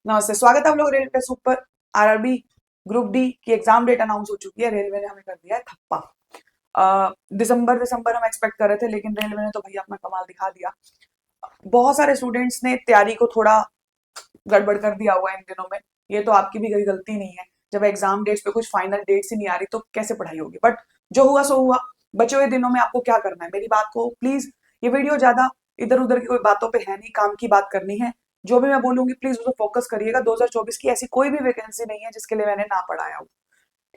नमस्ते, स्वागत है आप लोग railway super. RRB group D की एग्जाम डेट अनाउंस हो चुकी है। रेलवे ने हमें कर दिया है थप्पा। दिसंबर दिसंबर हम एक्सपेक्ट कर रहे थे, लेकिन रेलवे ने तो भैया अपना कमाल दिखा दिया। बहुत सारे स्टूडेंट्स ने तैयारी को थोड़ा गड़बड़ कर दिया हुआ है इन दिनों में। ये तो आपकी भी कोई गलती नहीं है। जब एग्जाम डेट्स पे कुछ फाइनल डेट्स ही नहीं आ रही तो कैसे पढ़ाई होगी। बट जो हुआ सो हुआ। बचे हुए दिनों में आपको क्या करना है, मेरी बात को प्लीज, ये वीडियो ज्यादा इधर उधर की कोई बातों पे है नहीं, काम की बात करनी है। जो भी मैं बोलूंगी प्लीज उसको फोकस करिएगा। 2024 की ऐसी कोई भी वैकेंसी नहीं है जिसके लिए मैंने ना पढ़ाया हो।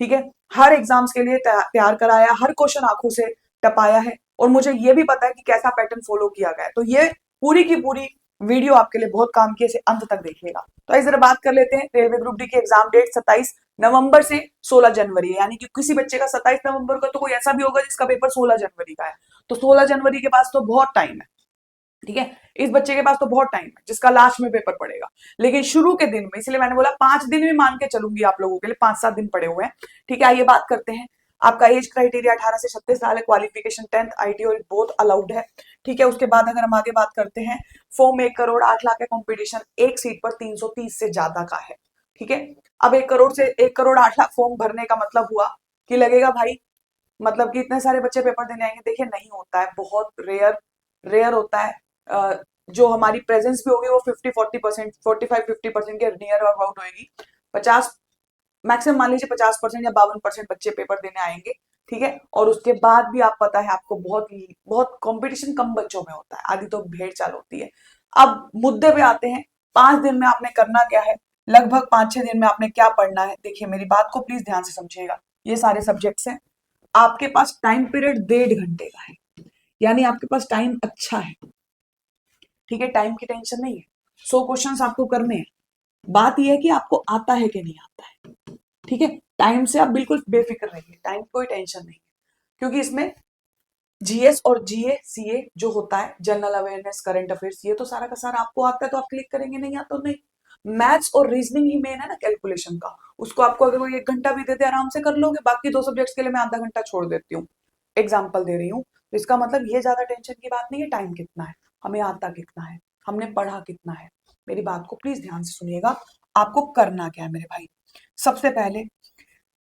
ठीक है, हर एग्जाम्स के लिए तैयार कराया, हर क्वेश्चन आंखों से टपाया है, और मुझे ये भी पता है कि कैसा पैटर्न फॉलो किया गया है। तो ये पूरी की पूरी वीडियो आपके लिए बहुत काम की है, इसे अंत तक देखिएगा। तो इस जरा बात कर लेते हैं। रेलवे ग्रुप डी की एग्जाम डेट 27 नवंबर से 16 जनवरी है, यानी कि किसी बच्चे का 27 नवंबर का तो कोई ऐसा भी होगा जिसका पेपर 16 जनवरी का है। तो 16 जनवरी के पास तो बहुत टाइम है। ठीक है, इस बच्चे के पास तो बहुत टाइम है जिसका लास्ट में पेपर पड़ेगा। लेकिन शुरू के दिन में, इसलिए मैंने बोला 5 दिन भी मान के चलूंगी आप लोगों के लिए, 5-7 दिन पड़े हुए हैं। ठीक है, आइए बात करते हैं। आपका एज क्राइटेरिया 18 से 36 साल है। क्वालिफिकेशन 10th आईटी और बोथ अलाउड है। ठीक है, उसके बाद अगर हम आगे बात करते हैं, फॉर्म 1 करोड़ 8 लाख का कंपटीशन, एक सीट पर 330 से ज्यादा का है। ठीक है, अब 1 करोड़ 8 लाख फॉर्म भरने का मतलब हुआ कि लगेगा भाई, मतलब कि इतने सारे बच्चे पेपर देने आएंगे। देखिए नहीं होता है, बहुत रेयर रेयर होता है। जो हमारी प्रेजेंस भी होगी वो 50-40%, 45-50% के नियर अबाउट होगी। 50, मैक्सिमम मान लीजिए 50% या 52% बच्चे पेपर देने आएंगे। ठीक है, और उसके बाद भी आप पता है आपको, बहुत बहुत कंपटीशन कम बच्चों में होता है, आधी तो भेड़ चाल होती है। अब मुद्दे पे आते हैं। 5 दिन में आपने करना क्या है, लगभग 5-6 दिन में आपने क्या पढ़ना है। देखिए मेरी बात को प्लीज ध्यान से समझिएगा। ये सारे सब्जेक्ट्स हैं। आपके पास टाइम पीरियड 1.5 घंटे का है, यानी आपके पास टाइम अच्छा है। ठीक है, टाइम की टेंशन नहीं है। 100 क्वेश्चंस आपको करने हैं। बात यह है कि आपको आता है कि नहीं आता है। ठीक है, टाइम से आप बिल्कुल बेफिक्र रहिए, टाइम कोई टेंशन नहीं है। क्योंकि इसमें जीएस और जीए सीए जो होता है, जनरल अवेयरनेस, करंट अफेयर्स, ये तो सारा का सारा आपको आता है तो आप क्लिक करेंगे, नहीं आता तो नहीं। मैथ्स और रीजनिंग ही मेन है ना कैलकुलेशन का। उसको आपको अगर कोई 1 घंटा भी दे दे आराम से कर लोगे। बाकी 2 सब्जेक्ट्स के लिए मैं आधा घंटा छोड़ देती हूँ, एग्जाम्पल दे रही हूँ। तो इसका मतलब ये ज्यादा टेंशन की बात नहीं है। टाइम कितना है, हमें आता कितना है, हमने पढ़ा कितना है। मेरी बात को प्लीज ध्यान से सुनिएगा। आपको करना क्या है मेरे भाई, सबसे पहले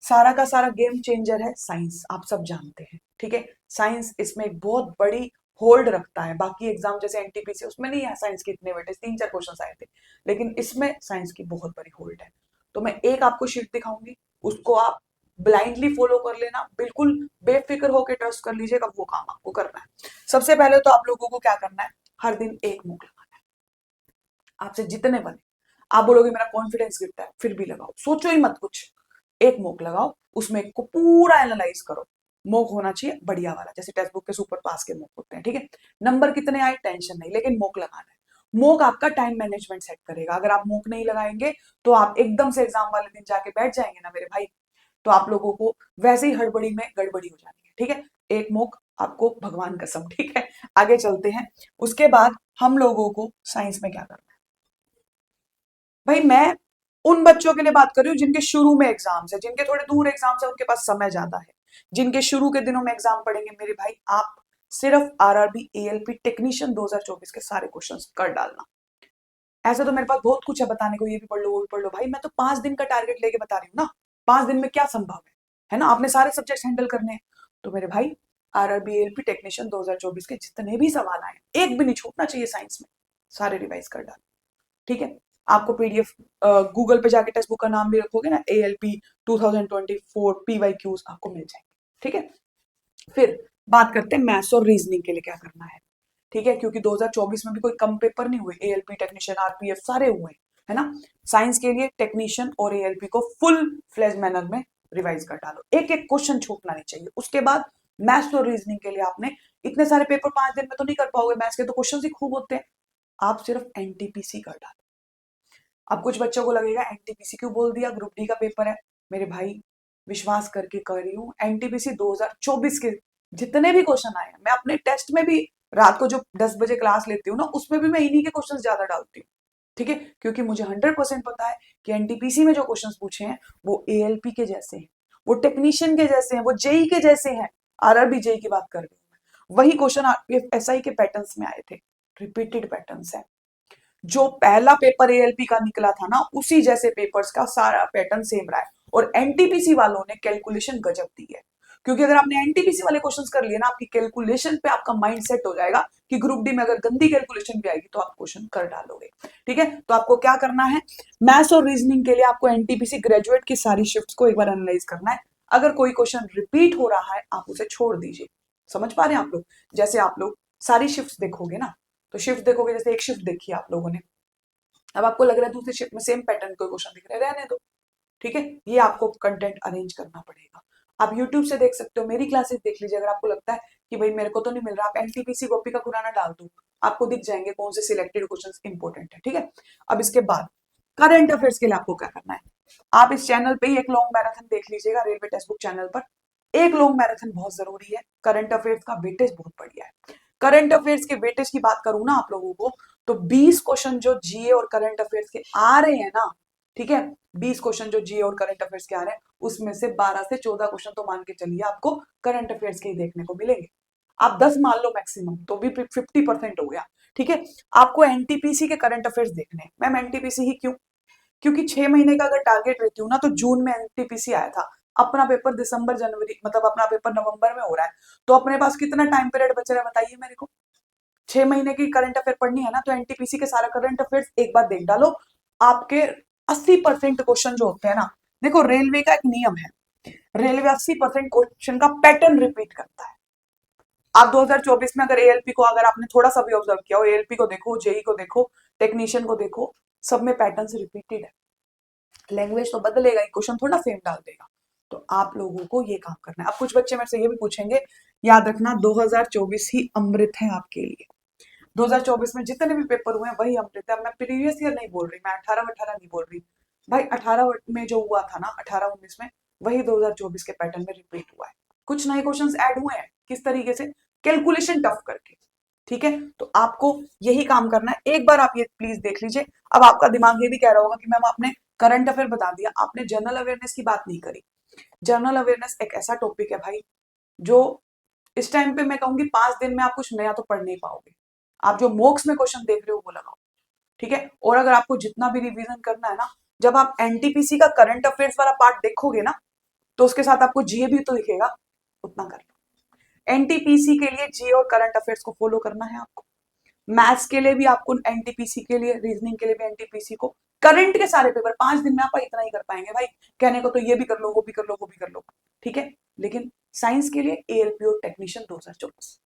सारा का सारा गेम चेंजर है साइंस, आप सब जानते हैं। ठीक है, साइंस इसमें एक बहुत बड़ी होल्ड रखता है। बाकी एग्जाम जैसे एनटीपीसी, उसमें नहीं है साइंस के इतने वेटेज, 3-4 क्वेश्चन आए थे। लेकिन इसमें साइंस की बहुत बड़ी होल्ड है। तो मैं एक आपको शीट दिखाऊंगी, उसको आप ब्लाइंडली फॉलो कर लेना, बिल्कुल बेफिक्र होकर ट्रस्ट कर लीजिएगा, वो काम आपको करना है। सबसे पहले तो आप लोगों को क्या करना है, हर दिन एक मूक लगाना है। आपसे जितने बने, आप बोलोगे मेरा कॉन्फिडेंस गिरता है, फिर भी लगाओ, सोचो ही मत कुछ। एक मोक लगाओ, उसमें को पूरा एनालाइज करो। मोक होना चाहिए बढ़िया वाला, जैसे टेक्स्ट बुक के सुपर पास के मोक होते हैं। ठीक है, नंबर कितने आए टेंशन नहीं, लेकिन मोक लगाना है। मोक आपका टाइम मैनेजमेंट सेट करेगा। अगर आप मोक नहीं लगाएंगे तो आप एकदम से एग्जाम वाले दिन जाके बैठ जाएंगे ना मेरे भाई, तो आप लोगों को वैसे ही हड़बड़ी में गड़बड़ी हो जानी है। ठीक है, एक मोक आपको भगवान कसम। ठीक है, आगे चलते हैं। उसके बाद हम लोगों को साइंस में क्या करना है भाई। मैं उन बच्चों के लिए बात कर रही हूँ जिनके शुरू में एग्जाम्स है, जिनके थोड़े दूर एग्जाम्स है, उनके पास समय ज्यादा है, जिनके शुरू के दिनों में एग्जाम पढ़ेंगे। मेरे भाई आप सिर्फ आरआरबी एएलपी टेक्नीशियन 2024 के सारे क्वेश्चंस कर डालना। ऐसे तो मेरे पास बहुत कुछ है बताने को, ये भी पढ़ लो वो भी पढ़ लो। भाई मैं तो 5 दिन का टारगेट लेके बता रही हूँ ना, 5 दिन में क्या संभव है ना। आपने सारे सब्जेक्ट हैंडल करने हैं। तो मेरे भाई आरआरबी एएलपी टेक्नीशियन 2024 के जितने भी सवाल आए, एक भी नहीं छूटना चाहिए साइंस में, सारे रिवाइज कर डाल। ठीक है, आपको पीडीएफ, गूगल पे जाके टेक्स्ट बुक का नाम भी रखोगे ना, एएलपी 2024 पीवाईक्यूज, आपको मिल जाएंगे। ठीक है, फिर बात करते हैं मैथ्स और रीजनिंग के लिए क्या करना है। ठीक है, क्योंकि 2024 में भी कोई कम पेपर नहीं हुए, एएलपी टेक्नीशियन आरपीएफ सारे हुए, है ना। साइंस के लिए टेक्नीशियन और एएलपी को फुल फ्लेज मैनर में रिवाइज कर डालो, एक एक क्वेश्चन छूटना नहीं चाहिए। उसके बाद मैथ्स और रीजनिंग के लिए आपने, इतने सारे पेपर 5 दिन में तो नहीं कर पाओगे, मैथ्स के तो क्वेश्चन ही खूब होते हैं। आप सिर्फ एनटीपीसी कर डालो। अब कुछ बच्चों को लगेगा एनटीपीसी क्यों बोल दिया, ग्रुप डी का पेपर है। मेरे भाई विश्वास करके कह रही हूँ, एनटीपीसी 2024 के जितने भी क्वेश्चन आए हैं, मैं अपने टेस्ट में भी रात को जो 10 बजे क्लास लेती हूँ ना, उसमें भी मैं इन्हीं के क्वेश्चन ज्यादा डालती हूँ। ठीक है, क्योंकि मुझे 100% पता है कि एनटीपीसी में जो क्वेश्चन पूछे हैं वो एएलपी के जैसे हैं, वो टेक्नीशियन के जैसे हैं, वो जेई के जैसे हैं। आरआरबी जेई की बात कर रही हूँ मैं। वही क्वेश्चन एसआई के पैटर्न्स में आए थे, रिपीटेड पैटर्न्स है। जो पहला पेपर एएलपी का निकला था ना, उसी जैसे पेपर्स का सारा पैटर्न सेम रहा है। और एनटीपीसी वालों ने कैलकुलेशन गजब दी है, क्योंकि अगर आपने एनटीपीसी वाले क्वेश्चंस कर लिए ना, आपकी कैलकुलेशन पे आपका माइंड सेट हो जाएगा कि ग्रुप डी में अगर गंदी कैलकुलेशन भी आएगी तो आप क्वेश्चन कर डालोगे। ठीक है, तो आपको क्या करना है, मैथ्स और रीजनिंग के लिए आपको एनटीपीसी ग्रेजुएट की सारी शिफ्ट्स को एक बार एनालाइज करना है। अगर कोई क्वेश्चन रिपीट हो रहा है आप उसे छोड़ दीजिए। समझ पा रहे हैं आप लोग? जैसे आप लोग सारी शिफ्ट्स देखोगे ना, तो शिफ्ट देखोगे, जैसे एक शिफ्ट देखी आप लोगों ने, अब आपको लग रहा है दूसरी शिफ्ट में सेम पैटर्न कोई क्वेश्चन दिख रहे, रहने दो। ठीक है, ये आपको कंटेंट अरेंज करना पड़ेगा। आप यूट्यूब से देख सकते हो, मेरी क्लासेस देख लीजिए। अगर आपको लगता है कि भाई मेरे को तो नहीं मिल रहा, आप एनटीपीसी कॉपी का खुराना डाल दो, आपको दिख जाएंगे कौन से सिलेक्टेड क्वेश्चंस इंपॉर्टेंट है। ठीक है, अब इसके बाद करंट अफेयर्स के लिए आपको क्या करना है, आप इस चैनल पे ही एक लॉन्ग मैराथन देख लीजिएगा, रेलवे टेक्स्ट बुक चैनल पर। एक लॉन्ग मैराथन बहुत जरूरी है, करंट अफेयर्स का वेटेज बहुत बढ़िया है। करंट अफेयर्स के वेटेज की बात करूं ना आप लोगों को, तो 20 क्वेश्चन जो जीए और करंट अफेयर्स के आ रहे हैं ना, ठीक है, 20 क्वेश्चन जो जीए और करंट अफेयर्स के आ रहे हैं, उसमें से 12 से 14 क्वेश्चन तो मान के चलिए आपको करंट अफेयर्स के ही देखने को मिलेंगे। आप 10 मान लो मैक्सिमम, तो भी 50% हो गया। ठीक है, आपको एनटीपीसी के करंट अफेयर्स देखने हैं। मैम एनटीपीसी ही क्यों? क्योंकि 6 महीने का अगर टारगेट रहती हूँ ना, तो जून में एनटीपीसी आया था, अपना पेपर दिसंबर जनवरी, मतलब अपना पेपर नवंबर में हो रहा है, तो अपने पास कितना टाइम पीरियड बच रहा है बताइए मेरे को। 6 महीने की करंट अफेयर पढ़नी है ना, तो एनटीपीसी के सारा करंट अफेयर्स एक बार देख डालो। आपके 80% क्वेश्चन जो होते हैं ना, देखो रेलवे का एक नियम है, रेलवे 80% क्वेश्चन का पैटर्न रिपीट करता है। आप 2024 में अगर एएलपी को, अगर आपने थोड़ा सा भी ऑब्जर्व किया हो, एएलपी को देखो, जेई को देखो, टेक्नीशियन को देखो, सब में पैटर्न रिपीटेड है। लैंग्वेज तो बदलेगा, क्वेश्चन थोड़ा सेम डाल देगा। तो आप लोगों को ये काम करना है। अब कुछ बच्चे मेरे से ये भी पूछेंगे, याद रखना 2024 ही अमृत है आपके लिए। 2024 में जितने भी पेपर हुए हैं वही अमृत है। मैं प्रीवियस ईयर नहीं बोल रही, मैं 18-18 नहीं बोल रही भाई, 18 में जो हुआ था ना, 18-19 में, वही 2024 के पैटर्न में रिपीट हुआ है। कुछ नए क्वेश्चंस ऐड हुए हैं, किस तरीके से, कैलकुलेशन टफ करके। ठीक है, तो आपको यही काम करना है। एक बार आप ये प्लीज देख लीजिए। अब आपका दिमाग ये भी कह रहा होगा कि मैम आपने करंट अफेयर बता दिया, आपने जनरल अवेयरनेस की बात नहीं करी। जनरल अवेयरनेस एक ऐसा टॉपिक है भाई, जो इस टाइम पे मैं कहूंगी 5 दिन में आप कुछ नया तो पढ़ नहीं पाओगे। आप जो मॉक्स में क्वेश्चन देख रहे हो वो लगाओ। ठीक है, और अगर आपको जितना भी रिवीजन करना है ना, जब आप एनटीपीसी का करंट अफेयर्स वाला पार्ट देखोगे ना, तो उसके साथ आपको जीए भी तो दिखेगा, उतना कर लो। एनटीपीसी के लिए जीए और करंट अफेयर्स को फॉलो करना है आपको। मैथ्स के लिए भी आपको एनटीपीसी के लिए, रीजनिंग के लिए भी एनटीपीसी को, करंट के सारे पेपर 5 दिन में आप इतना ही कर पाएंगे भाई। कहने को तो ये भी कर लो, वो भी कर लो, वो भी कर लो। ठीक है, लेकिन साइंस के लिए एएलपी और टेक्नीशियन 2024,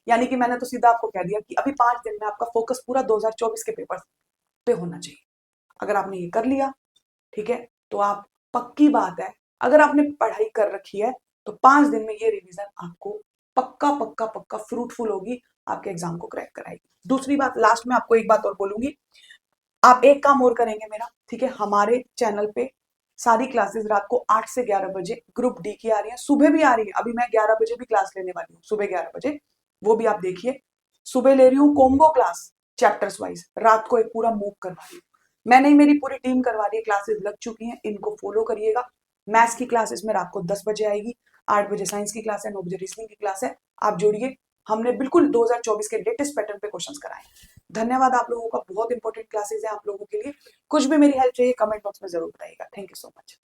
यानी कि मैंने तो सीधा आपको कह दिया कि अभी 5 दिन में आपका फोकस पूरा 2024 के पेपर पे होना चाहिए। अगर आपने ये कर लिया, ठीक है, तो आप, पक्की बात है, अगर आपने पढ़ाई कर रखी है, तो 5 दिन में ये रिवीजन आपको पक्का पक्का पक्का फ्रूटफुल होगी, आपके एग्जाम को क्रैक कराएगी। दूसरी बात, लास्ट में आपको एक बात और बोलूंगी, आप एक काम और करेंगे मेरा, ठीक है, हमारे चैनल पे सारी क्लासेस रात को 8 से 11 बजे ग्रुप डी की आ रही है, सुबह भी आ रही है। अभी मैं 11 बजे भी क्लास लेने वाली हूँ, सुबह 11 बजे, वो भी आप देखिए। सुबह ले रही हूँ कॉम्बो क्लास, चैप्टर्स वाइज, रात को एक पूरा मूव करवा रही हूँ। मैं नहीं, मेरी पूरी टीम करवा रही है, क्लासेस लग चुकी हैं, इनको फॉलो करिएगा। मैथ्स की क्लासेस में रात को 10 बजे आएगी, 8 बजे साइंस की क्लास है, 9 बजे रीजनिंग की क्लास है। आप जोड़िए, हमने बिल्कुल 2024 के लेटेस्ट पैटर्न पे क्वेश्चंस कराए। धन्यवाद आप लोगों का, बहुत इंपॉर्टेंट क्लासेस है आप लोगों के लिए। कुछ भी मेरी हेल्प चाहिए कमेंट बॉक्स में जरूर बताइएगा। Thank you so much.